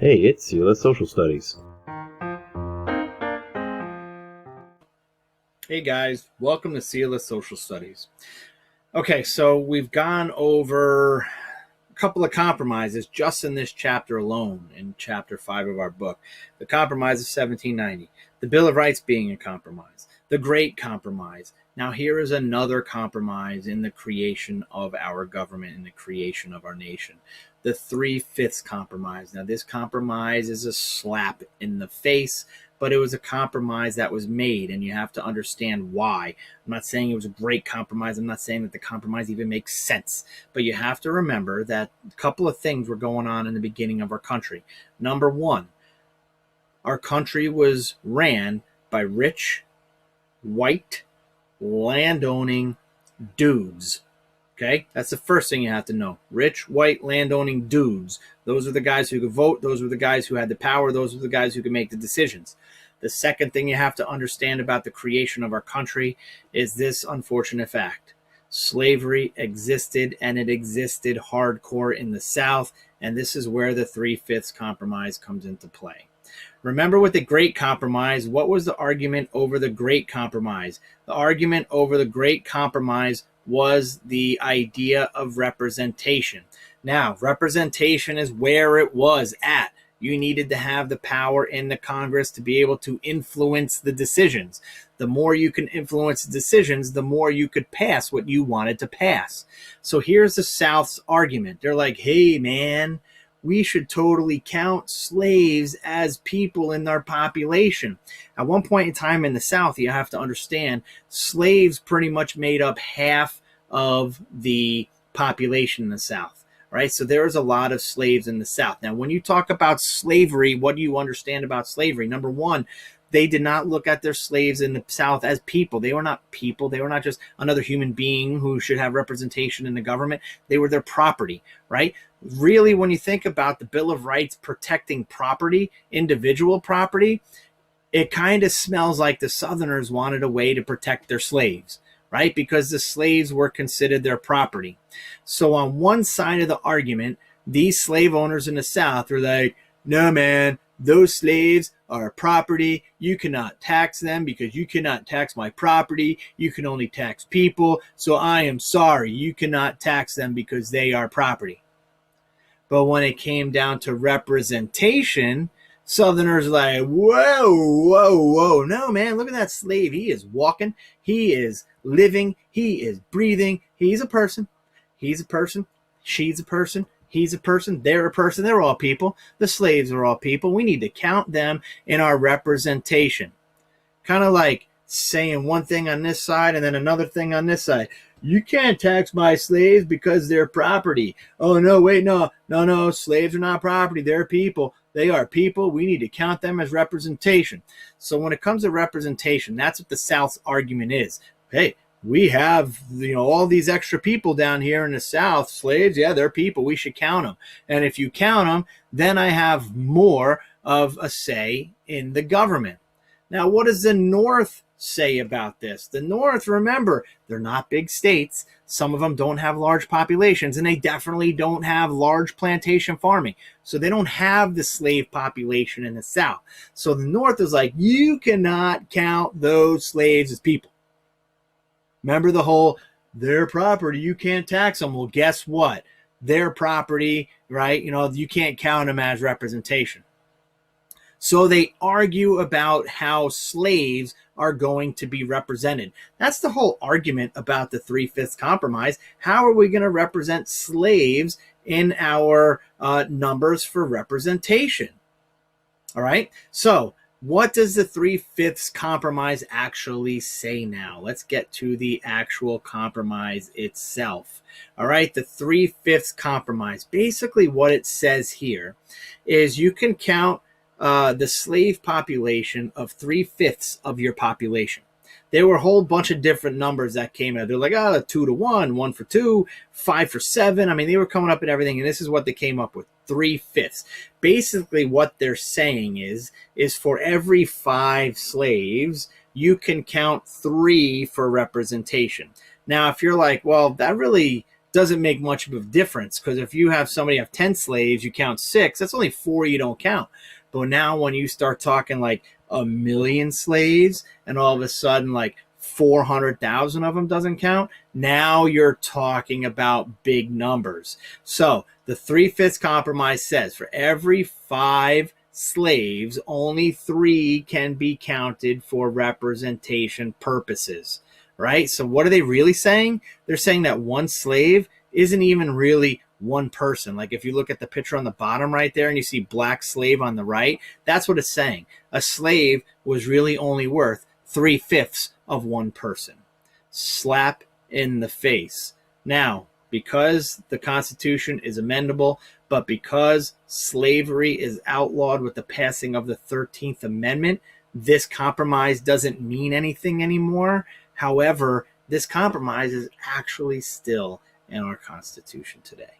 Hey, it's Selah Social Studies. Hey guys, welcome to Selah Social Studies. Okay, so we've gone over a couple of compromises just in this chapter alone, in chapter 5 of our book. The Compromise of 1790, the Bill of Rights being a compromise, the Great Compromise. Now here is another compromise in the creation of our government, in the creation of our nation. The 3/5 compromise. Now this compromise is a slap in the face, but it was a compromise that was made, and you have to understand why. I'm not saying it was a great compromise. I'm not saying that the compromise even makes sense, but you have to remember that a couple of things were going on in the beginning of our country. Number one, our country was ran by rich, white, landowning dudes. Okay, that's the first thing you have to know. Rich, white, landowning dudes. Those are the guys who could vote. Those were the guys who had the power. Those were the guys who could make the decisions. The second thing you have to understand about the creation of our country is this unfortunate fact. Slavery existed, and it existed hardcore in the South, and this is where the 3/5 compromise comes into play. Remember with the Great Compromise, what was the argument over the Great Compromise? The argument over the Great Compromise was the idea of representation. Now, representation is where it was at. You needed to have the power in the Congress to be able to influence the decisions. The more you can influence the decisions, the more you could pass what you wanted to pass. So here's the South's argument. They're like, hey, man, we should totally count slaves as people in our population. At one point in time in the South, you have to understand, slaves pretty much made up half of the population in the South, right? So there's a lot of slaves in the South. Now, when you talk about slavery, what do you understand about slavery? Number one, they did not look at their slaves in the South as people. They were not people. They were not just another human being who should have representation in the government. They were their property, right? Really, when you think about the Bill of Rights protecting property, individual property, it kind of smells like the Southerners wanted a way to protect their slaves, right? Because the slaves were considered their property. So on one side of the argument, these slave owners in the South were like, no, man, those slaves are property. You cannot tax them because you cannot tax my property. You can only tax people. So I am sorry, you cannot tax them because they are property. But when it came down to representation, Southerners were like, whoa, whoa, whoa. No, man, look at that slave. He is walking. He is living. He is breathing. He's a person. He's a person. She's a person. He's a person. They're a person. They're all people. The slaves are all people. We need to count them in our representation. Kind of like saying one thing on this side and then another thing on this side. You can't tax my slaves because they're property. Oh, no, wait, no. Slaves are not property. They're people. They are people. We need to count them as representation. So when it comes to representation, that's what the South's argument is. Hey, we have, all these extra people down here in the South, slaves. Yeah, they're people. We should count them. And if you count them, then I have more of a say in the government. Now, what does the North say about this? The North, remember, they're not big states. Some of them don't have large populations, and they definitely don't have large plantation farming. So they don't have the slave population in the South. So the North is like, you cannot count those slaves as people. Remember the whole, their property, you can't tax them. Well, guess what? Their property, right? You can't count them as representation. So they argue about how slaves are going to be represented. That's the whole argument about the 3/5 compromise. How are we going to represent slaves in our numbers for representation? All right. So what does the 3/5 compromise actually say now? Let's get to the actual compromise itself. All right. The 3/5 compromise. Basically what it says here is you can count the slave population of 3/5 of your population. There were a whole bunch of different numbers that came out. They're like, 2 to 1, 1 for 2, 5 for 7. I mean, they were coming up and everything, and this is what they came up with, 3/5. Basically, what they're saying is for every 5 slaves, you can count 3 for representation. Now, if you're like, well, that really doesn't make much of a difference, because if you have somebody have 10 slaves, you count 6, that's only 4 you don't count. But now when you start talking like 1,000,000 slaves and all of a sudden like 400,000 of them doesn't count, now you're talking about big numbers. So the 3/5 compromise says for every 5 slaves, only 3 can be counted for representation purposes, right? So what are they really saying? They're saying that one slave isn't even really one person. Like if you look at the picture on the bottom right there and you see black slave on the right, that's what it's saying. A slave was really only worth 3/5 of one person. Slap in the face. Now, because the Constitution is amendable, but because slavery is outlawed with the passing of the 13th Amendment, this compromise doesn't mean anything anymore. However, this compromise is actually still in our Constitution today.